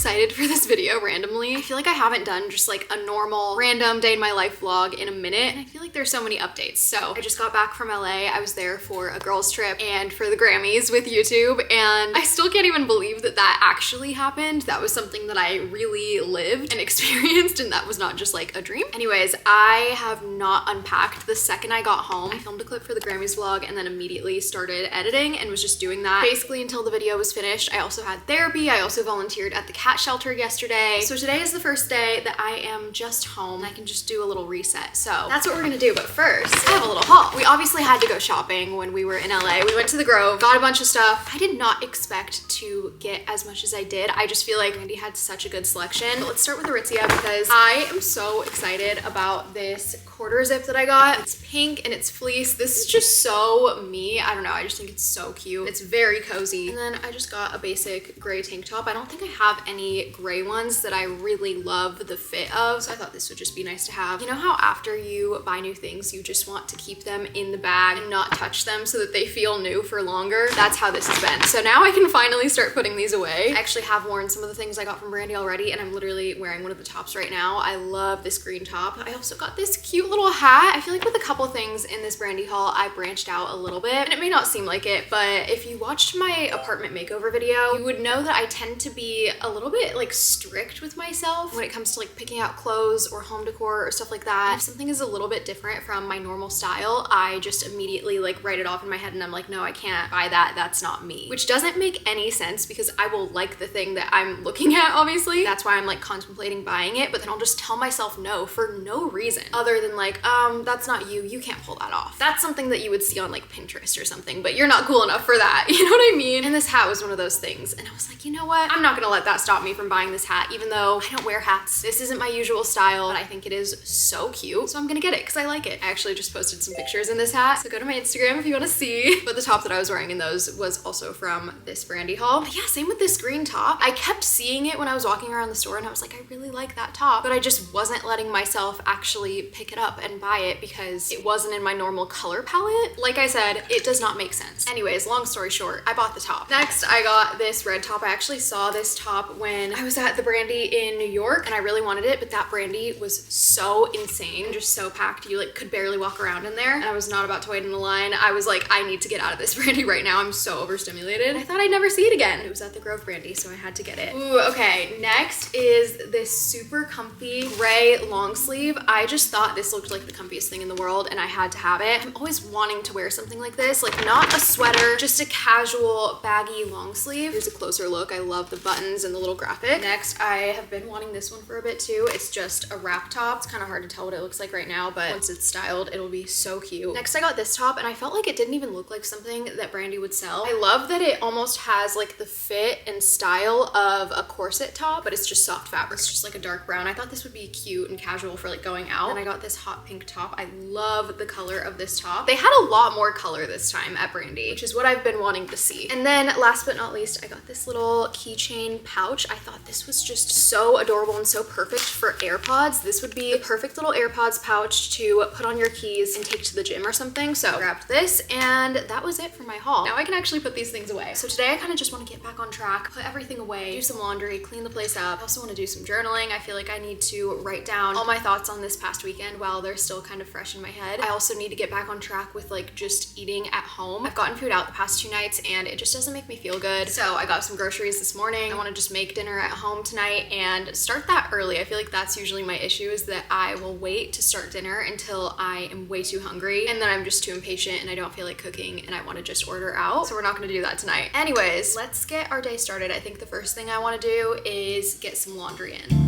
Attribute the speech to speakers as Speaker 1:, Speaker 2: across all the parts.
Speaker 1: excited for this video randomly. I feel like I haven't done just like a normal random day in my life vlog in a minute, and I feel like there's so many updates. So I just got back from LA. I was there for a girls trip and for the Grammys with YouTube, and I still can't even believe that that actually happened. That was something that I really lived and experienced, and that was not just like a dream. Anyways, I have not unpacked. The second I got home, I filmed a clip for the Grammys vlog and then immediately started editing and was just doing that basically until the video was finished. I also had therapy. I also volunteered at the cat shelter yesterday. So today is the first day that I am just home. I can just do a little reset. So that's what we're gonna do. But first, I have a little haul. We obviously had to go shopping when we were in LA. We went to the Grove, got a bunch of stuff. I did not expect to get as much as I did. I just feel like Brandy had such a good selection. But let's start with Aritzia because I am so excited about this quarter zip that I got. It's pink and it's fleece. This is just so me. I don't know. I just think it's so cute. It's very cozy. And then I just got a basic gray tank top. I don't think I have any gray ones that I really love the fit of, so I thought this would just be nice to have. You know how after you buy new things, you just want to keep them in the bag and not touch them so that they feel new for longer? That's how this has been. So now I can finally start putting these away. I actually have worn some of the things I got from Brandy already, and I'm literally wearing one of the tops right now. I love this green top. I also got this cute little hat. I feel like with a couple things in this Brandy haul, I branched out a little bit, and it may not seem like it, but if you watched my apartment makeover video, you would know that I tend to be a little bit like strict with myself when it comes to like picking out clothes or home decor or stuff like that. If something is a little bit different from my normal style, I just immediately like write it off in my head and I'm like, no, I can't buy that. That's not me. Which doesn't make any sense because I will like the thing that I'm looking at, obviously. That's why I'm like contemplating buying it, but then I'll just tell myself no for no reason other than like, that's not you. You can't pull that off. That's something that you would see on like Pinterest or something, but you're not cool enough for that. You know what I mean? And this hat was one of those things. And I was like, you know what? I'm not gonna let that stop me from buying this hat, even though I don't wear hats. This isn't my usual style, but I think it is so cute. So I'm gonna get it because I like it. I actually just posted some pictures in this hat, so go to my Instagram if you wanna see. But the top that I was wearing in those was also from this Brandy haul. But yeah, same with this green top. I kept seeing it when I was walking around the store and I was like, I really like that top, but I just wasn't letting myself actually pick it up and buy it because it wasn't in my normal color palette. Like I said, it does not make sense. Anyways, long story short, I bought the top. Next, I got this red top. I actually saw this top when I was at the Brandy in New York and I really wanted it, but that Brandy was so insane, just so packed. You like could barely walk around in there, and I was not about to wait in a line. I was like, I need to get out of this Brandy right now. I'm so overstimulated. I thought I'd never see it again. It was at the Grove Brandy, so I had to get it. Ooh, okay. Next is this super comfy gray long sleeve. I just thought this looked like the comfiest thing in the world and I had to have it. I'm always wanting to wear something like this, like not a sweater, just a casual baggy long sleeve. Here's a closer look. I love the buttons and the little graphic. Next, I have been wanting this one for a bit too. It's just a wrap top. It's kind of hard to tell what it looks like right now, but once it's styled, it'll be so cute. Next, I got this top and I felt like it didn't even look like something that Brandy would sell. I love that it almost has like the fit and style of a corset top, but it's just soft fabric. It's just like a dark brown. I thought this would be cute and casual for like going out. And I got this hot pink top. I love the color of this top. They had a lot more color this time at Brandy, which is what I've been wanting to see. And then last but not least, I got this little keychain pouch. I thought this was just so adorable and so perfect for AirPods. This would be the perfect little AirPods pouch to put on your keys and take to the gym or something. So I grabbed this and that was it for my haul. Now I can actually put these things away. So today I kind of just want to get back on track, put everything away, do some laundry, clean the place up. I also want to do some journaling. I feel like I need to write down all my thoughts on this past weekend while they're still kind of fresh in my head. I also need to get back on track with like just eating at home. I've gotten food out the past 2 nights and it just doesn't make me feel good. So I got some groceries this morning. I want to just make dinner at home tonight and start that early. I feel like that's usually my issue, is that I will wait to start dinner until I am way too hungry and then I'm just too impatient and I don't feel like cooking and I want to just order out. So we're not going to do that tonight. Anyways, let's get our day started. I think the first thing I want to do is get some laundry in.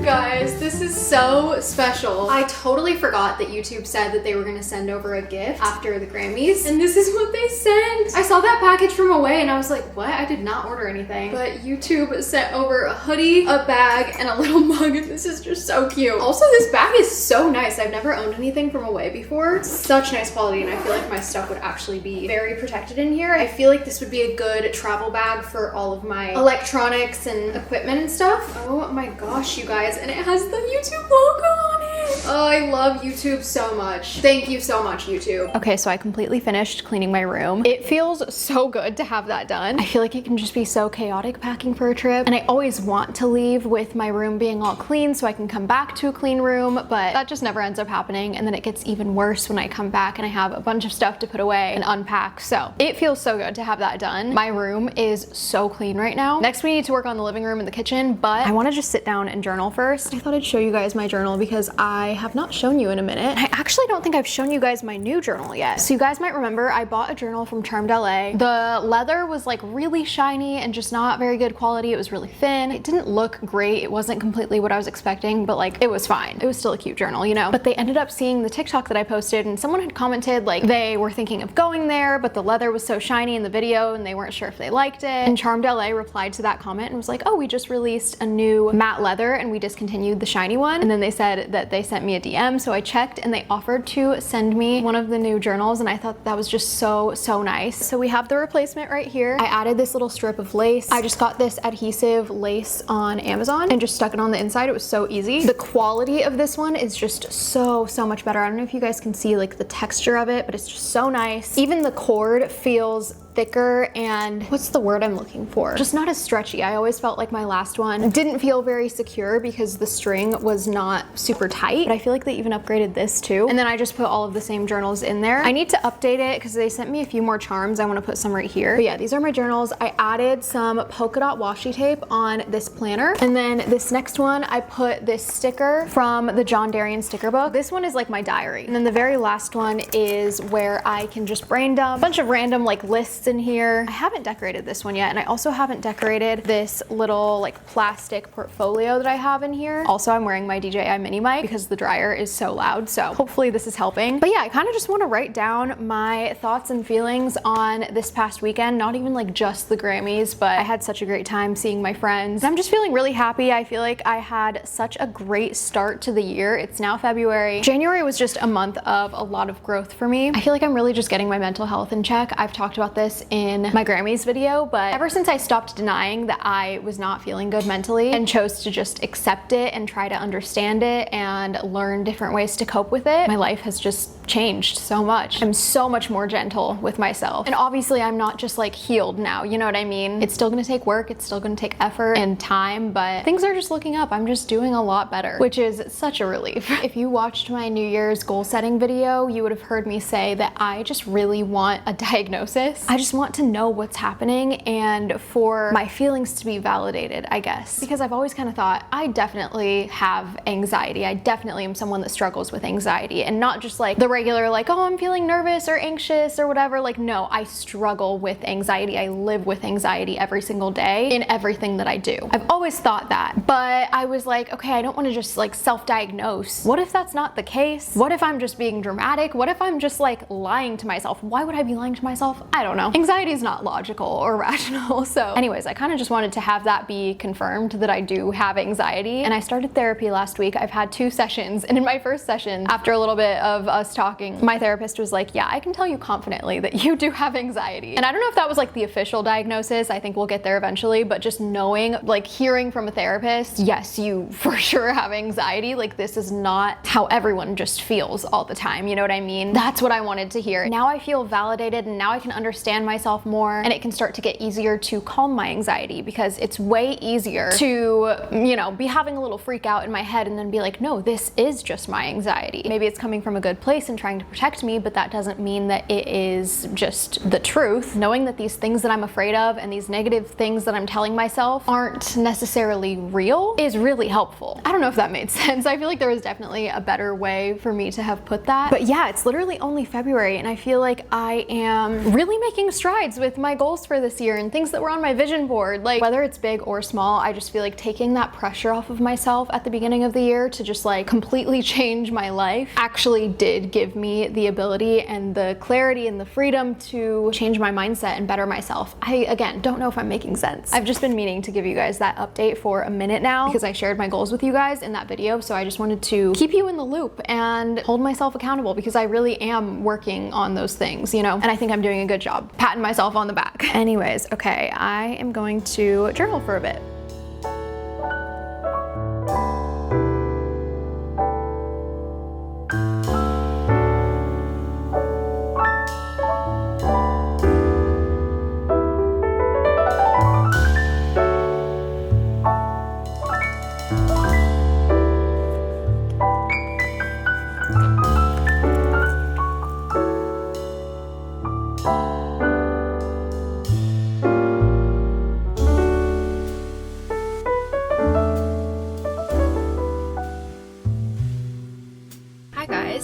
Speaker 1: guys, this is so special. I totally forgot that YouTube said that they were gonna send over a gift after the Grammys, and this is what they sent. I saw that package from away and I was like, what? I did not order anything. But YouTube sent over a hoodie, a bag, and a little mug, and this is just so cute. Also, this bag is so nice. I've never owned anything from away before. Such nice quality, and I feel like my stuff would actually be very protected in here. I feel like this would be a good travel bag for all of my electronics and equipment and stuff. Oh my gosh, you guys, and it has the YouTube logo on it. Oh, I love YouTube so much. Thank you so much, YouTube. Okay, so I completely finished cleaning my room. It feels so good to have that done. I feel like it can just be so chaotic packing for a trip, and I always want to leave with my room being all clean so I can come back to a clean room, but that just never ends up happening, and then it gets even worse when I come back and I have a bunch of stuff to put away and unpack. So it feels so good to have that done. My room is so clean right now. Next, we need to work on the living room and the kitchen, but I want to just sit down and journal first. I thought I'd show you guys my journal because I have not shown you in a minute. I actually don't think I've shown you guys my new journal yet. So you guys might remember I bought a journal from Charmed LA. The leather was like really shiny and just not very good quality. It was really thin. It didn't look great. It wasn't completely what I was expecting, but like it was fine. It was still a cute journal, you know? But they ended up seeing the TikTok that I posted, and someone had commented like they were thinking of going there, but the leather was so shiny in the video and they weren't sure if they liked it. And Charmed LA replied to that comment and was like, oh, we just released a new matte leather and we discontinued the shiny one. And then they said that they sent me a DM, so I checked and they offered to send me one of the new journals, and I thought that was just so nice. So we have the replacement right here. I added this little strip of lace. I just got this adhesive lace on Amazon and just stuck it on the inside. It was so easy. The quality of this one is just so much better. I don't know if you guys can see like the texture of it, but it's just so nice. Even the cord feels thicker and what's the word I'm looking for? Just not as stretchy. I always felt like my last one didn't feel very secure because the string was not super tight, but I feel like they even upgraded this too. And then I just put all of the same journals in there. I need to update it because they sent me a few more charms. I want to put some right here. But yeah, these are my journals. I added some polka dot washi tape on this planner. And then this next one, I put this sticker from the John Darien sticker book. This one is like my diary. And then the very last one is where I can just brain dump a bunch of random like lists in here. I haven't decorated this one yet, and I also haven't decorated this little like plastic portfolio that I have in here. Also, I'm wearing my DJI mini mic because the dryer is so loud, so hopefully this is helping. But yeah, I kind of just want to write down my thoughts and feelings on this past weekend, not even like just the Grammys, but I had such a great time seeing my friends. I'm just feeling really happy. I feel like I had such a great start to the year. It's now February. January was just a month of a lot of growth for me. I feel like I'm really just getting my mental health in check. I've talked about this in my Grammys video, but ever since I stopped denying that I was not feeling good mentally and chose to just accept it and try to understand it and learn different ways to cope with it, my life has just changed so much. I'm so much more gentle with myself. And obviously I'm not just like healed now, you know what I mean? It's still gonna take work, it's still gonna take effort and time, but things are just looking up. I'm just doing a lot better, which is such a relief. If you watched my New Year's goal setting video, you would have heard me say that I just really want a diagnosis. I just want to know what's happening and for my feelings to be validated, I guess. Because I've always kind of thought I definitely have anxiety. I definitely am someone that struggles with anxiety, and not just like the regular like, oh, I'm feeling nervous or anxious or whatever. Like, no, I struggle with anxiety. I live with anxiety every single day in everything that I do. I've always thought that, but I was like, okay, I don't want to just like self-diagnose. What if that's not the case? What if I'm just being dramatic? What if I'm just like lying to myself? Why would I be lying to myself? I don't know. Anxiety is not logical or rational. So anyways, I kind of just wanted to have that be confirmed that I do have anxiety. And I started therapy last week. I've had 2 sessions, and in my first session, after a little bit of us talking, my therapist was like, yeah, I can tell you confidently that you do have anxiety. And I don't know if that was like the official diagnosis. I think we'll get there eventually, but just knowing, like hearing from a therapist, yes, you for sure have anxiety. Like this is not how everyone just feels all the time. You know what I mean? That's what I wanted to hear. Now I feel validated, and now I can understand myself more, and it can start to get easier to calm my anxiety, because it's way easier to, you know, be having a little freak out in my head and then be like, no, this is just my anxiety. Maybe it's coming from a good place and trying to protect me, but that doesn't mean that it is just the truth. Knowing that these things that I'm afraid of and these negative things that I'm telling myself aren't necessarily real is really helpful. I don't know if that made sense. I feel like there was definitely a better way for me to have put that. But yeah, it's literally only February and I feel like I am really making strides with my goals for this year and things that were on my vision board. Like whether it's big or small, I just feel like taking that pressure off of myself at the beginning of the year to just like completely change my life actually did give me the ability and the clarity and the freedom to change my mindset and better myself. I, again, don't know if I'm making sense. I've just been meaning to give you guys that update for a minute now because I shared my goals with you guys in that video. So I just wanted to keep you in the loop and hold myself accountable because I really am working on those things, you know, and I think I'm doing a good job patting myself on the back. Anyways, okay, I am going to journal for a bit.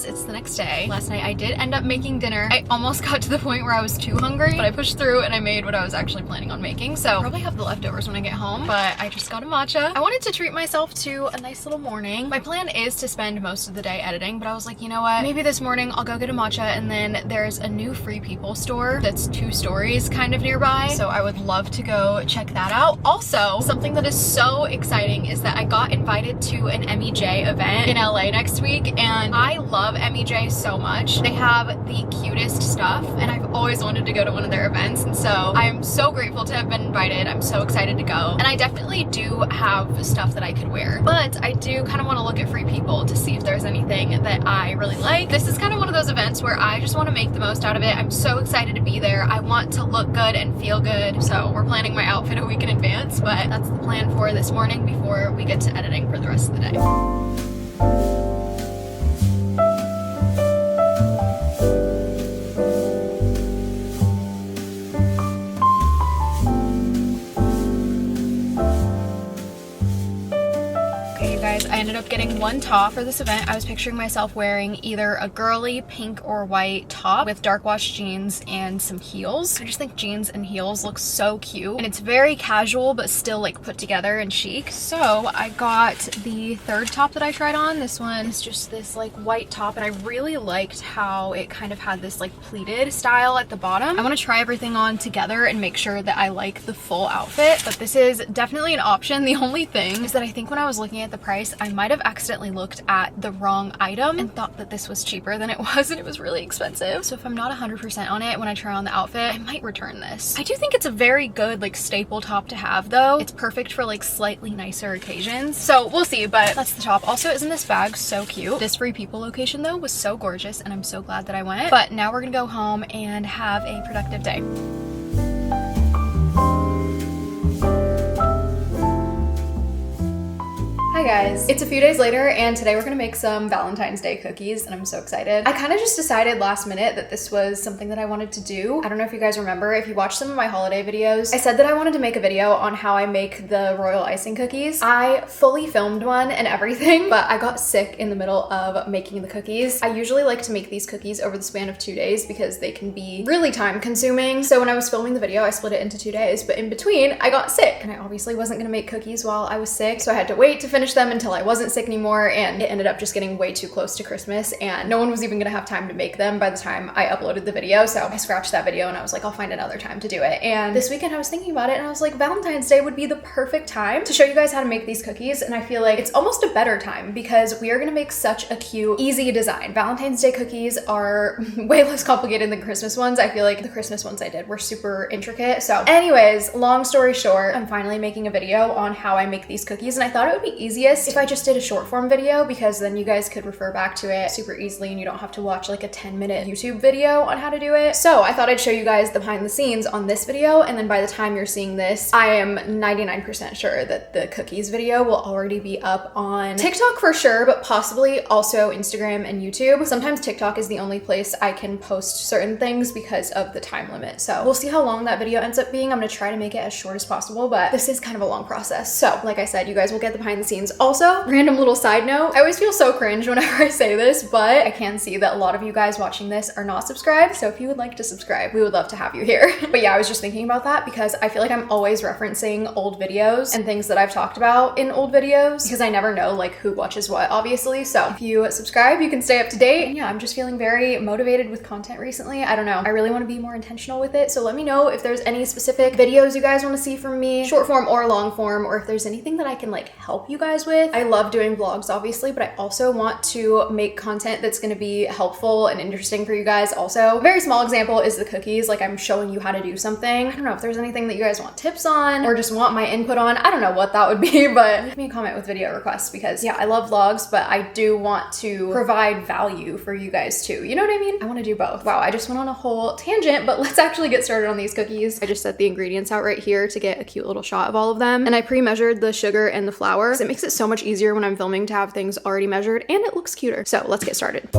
Speaker 1: It's the next day. Last night I did end up making dinner. I almost got to the point where I was too hungry, but I pushed through and I made what I was actually planning on making. So I'll probably have the leftovers when I get home, but I just got a matcha. I wanted to treat myself to a nice little morning. My plan is to spend most of the day editing, but I was like, you know what? Maybe this morning I'll go get a matcha, and then there's a new Free People store that's 2 stories kind of nearby. So I would love to go check that out. Also, something that is so exciting is that I got invited to an MEJ event in LA next week, and I love MEJ so much. They have the cutest stuff and I've always wanted to go to one of their events, and so I am so grateful to have been invited. I'm so excited to go, and I definitely do have stuff that I could wear, but I do kind of want to look at Free People to see if there's anything that I really like. This is kind of one of those events where I just want to make the most out of it. I'm so excited to be there. I want to look good and feel good, so we're planning my outfit a week in advance, but that's the plan for this morning before we get to editing for the rest of the day. I ended up getting one top for this event. I was picturing myself wearing either a girly pink or white top with dark wash jeans and some heels. I just think jeans and heels look so cute, and it's very casual but still like put together and chic. So I got the third top that I tried on. This one is just this like white top, and I really liked how it kind of had this like pleated style at the bottom. I want to try everything on together and make sure that I like the full outfit, but this is definitely an option. The only thing is that I think when I was looking at the price, I might have accidentally looked at the wrong item and thought that this was cheaper than it was, and it was really expensive. So if I'm not 100% on it when I try on the outfit, I might return this. I do think it's a very good like staple top to have though. It's perfect for like slightly nicer occasions. So we'll see, but that's the top. Also, isn't this bag so cute? This Free People location though was so gorgeous, and I'm so glad that I went. But now we're gonna go home and have a productive day. Hi guys, it's a few days later and today we're gonna make some Valentine's Day cookies and I'm so excited. I kind of just decided last minute that this was something that I wanted to do. I don't know if you guys remember, if you watched some of my holiday videos, I said that I wanted to make a video on how I make the royal icing cookies. I fully filmed one and everything, but I got sick in the middle of making the cookies. I usually like to make these cookies over the span of 2 days because they can be really time consuming. So when I was filming the video, I split it into 2 days, but in between I got sick and I obviously wasn't gonna make cookies while I was sick. So I had to wait to finish them until I wasn't sick anymore, and it ended up just getting way too close to Christmas and no one was even gonna have time to make them by the time I uploaded the video. So I scratched that video and I was like, I'll find another time to do it. And this weekend I was thinking about it and I was like, Valentine's Day would be the perfect time to show you guys how to make these cookies. And I feel like it's almost a better time because we are gonna make such a cute, easy design. Valentine's Day cookies are way less complicated than Christmas ones. I feel like the Christmas ones I did were super intricate. So anyways, long story short, I'm finally making a video on how I make these cookies, and I thought it would be easy easiest if I just did a short form video, because then you guys could refer back to it super easily and you don't have to watch like a 10-minute YouTube video on how to do it. So I thought I'd show you guys the behind the scenes on this video, and then by the time you're seeing this, I am 99% sure that the cookies video will already be up on TikTok for sure, but possibly also Instagram and YouTube. Sometimes TikTok is the only place I can post certain things because of the time limit. So we'll see how long that video ends up being. I'm gonna try to make it as short as possible, but this is kind of a long process. So like I said, you guys will get the behind the scenes. Also, random little side note, I always feel so cringe whenever I say this, but I can see that a lot of you guys watching this are not subscribed. So if you would like to subscribe, we would love to have you here. But yeah, I was just thinking about that because I feel like I'm always referencing old videos and things that I've talked about in old videos because I never know like who watches what, obviously. So if you subscribe, you can stay up to date. And yeah, I'm just feeling very motivated with content recently. I don't know. I really want to be more intentional with it. So let me know if there's any specific videos you guys want to see from me, short form or long form, or if there's anything that I can like help you guys with. I love doing vlogs, obviously, but I also want to make content that's going to be helpful and interesting for you guys also. A very small example is the cookies. Like I'm showing you how to do something. I don't know if there's anything that you guys want tips on or just want my input on. I don't know what that would be, but leave me a comment with video requests because yeah, I love vlogs, but I do want to provide value for you guys too. You know what I mean? I want to do both. Wow, I just went on a whole tangent, but let's actually get started on these cookies. I just set the ingredients out right here to get a cute little shot of all of them. And I pre-measured the sugar and the flour. It makes it so much easier when I'm filming to have things already measured and it looks cuter. So let's get started.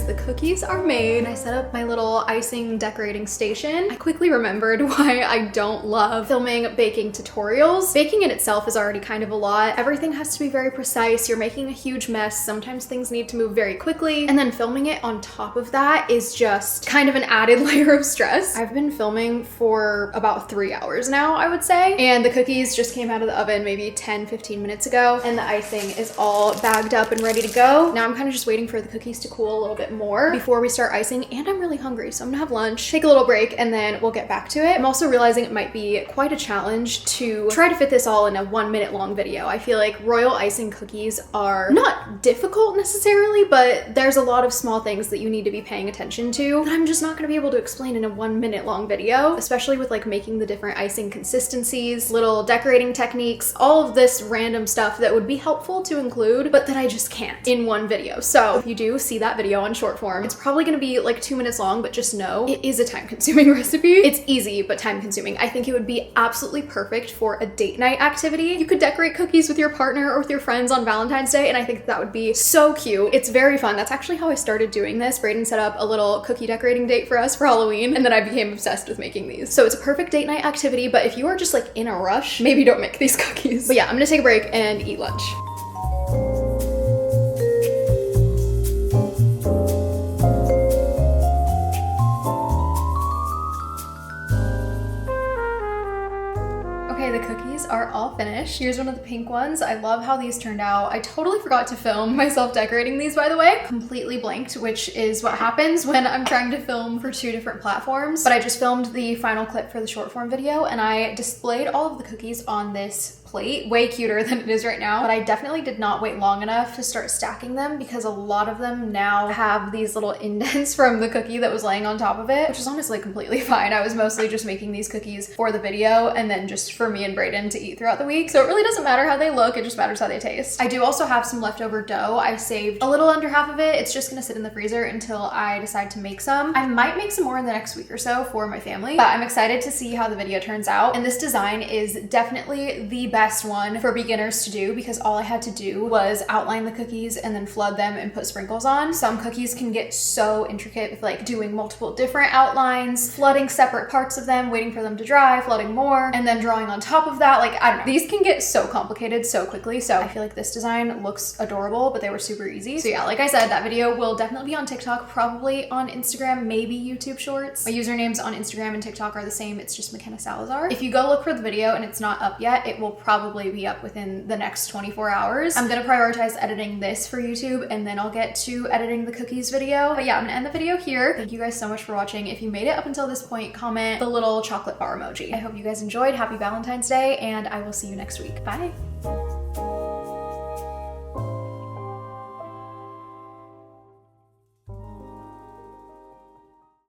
Speaker 1: The cookies are made. I set up my little icing decorating station. I quickly remembered why I don't love filming baking tutorials. Baking in itself is already kind of a lot. Everything has to be very precise. You're making a huge mess. Sometimes things need to move very quickly. And then filming it on top of that is just kind of an added layer of stress. I've been filming for about 3 hours now, I would say. And the cookies just came out of the oven maybe 10-15 minutes ago. And the icing is all bagged up and ready to go. Now I'm kind of just waiting for the cookies to cool a little bit more before we start icing, and I'm really hungry, so I'm gonna have lunch, take a little break, and then we'll get back to it. I'm also realizing it might be quite a challenge to try to fit this all in a 1 minute long video. I feel like royal icing cookies are not difficult necessarily, but there's a lot of small things that you need to be paying attention to that I'm just not gonna be able to explain in a 1 minute long video, especially with like making the different icing consistencies, little decorating techniques, all of this random stuff that would be helpful to include, but that I just can't in one video. So if you do see that video on short form, it's probably gonna be like 2 minutes long, but just know it is a time-consuming recipe. It's easy, but time-consuming. I think it would be absolutely perfect for a date night activity. You could decorate cookies with your partner or with your friends on Valentine's Day, and I think that would be so cute. It's very fun. That's actually how I started doing this. Brayden set up a little cookie decorating date for us for Halloween, and then I became obsessed with making these. So it's a perfect date night activity, but if you are just like in a rush, maybe don't make these cookies. But yeah, I'm gonna take a break and eat lunch. The cookies are all finished. Here's one of the pink ones. I love how these turned out. I totally forgot to film myself decorating these, by the way. Completely blanked, which is what happens when I'm trying to film for 2 different platforms. But I just filmed the final clip for the short form video, and I displayed all of the cookies on this plate, way cuter than it is right now, but I definitely did not wait long enough to start stacking them because a lot of them now have these little indents from the cookie that was laying on top of it, which is honestly completely fine. I was mostly just making these cookies for the video and then just for me and Brayden to eat throughout the week. So it really doesn't matter how they look, it just matters how they taste. I do also have some leftover dough. I saved a little under half of it. It's just gonna sit in the freezer until I decide to make some. I might make some more in the next week or so for my family, but I'm excited to see how the video turns out. And this design is definitely the best one for beginners to do because all I had to do was outline the cookies and then flood them and put sprinkles on. Some cookies can get so intricate with like doing multiple different outlines, flooding separate parts of them, waiting for them to dry, flooding more, and then drawing on top of that. Like, I don't know. These can get so complicated so quickly. So I feel like this design looks adorable, but they were super easy. So yeah, like I said, that video will definitely be on TikTok, probably on Instagram, maybe YouTube Shorts. My usernames on Instagram and TikTok are the same. It's just McKenna Salazar. If you go look for the video and it's not up yet, it will probably be up within the next 24 hours. I'm gonna prioritize editing this for YouTube, and then I'll get to editing the cookies video. But yeah, I'm gonna end the video here. Thank you guys so much for watching. If you made it up until this point, comment the little chocolate bar emoji. I hope you guys enjoyed. Happy Valentine's Day, and I will see you next week. Bye.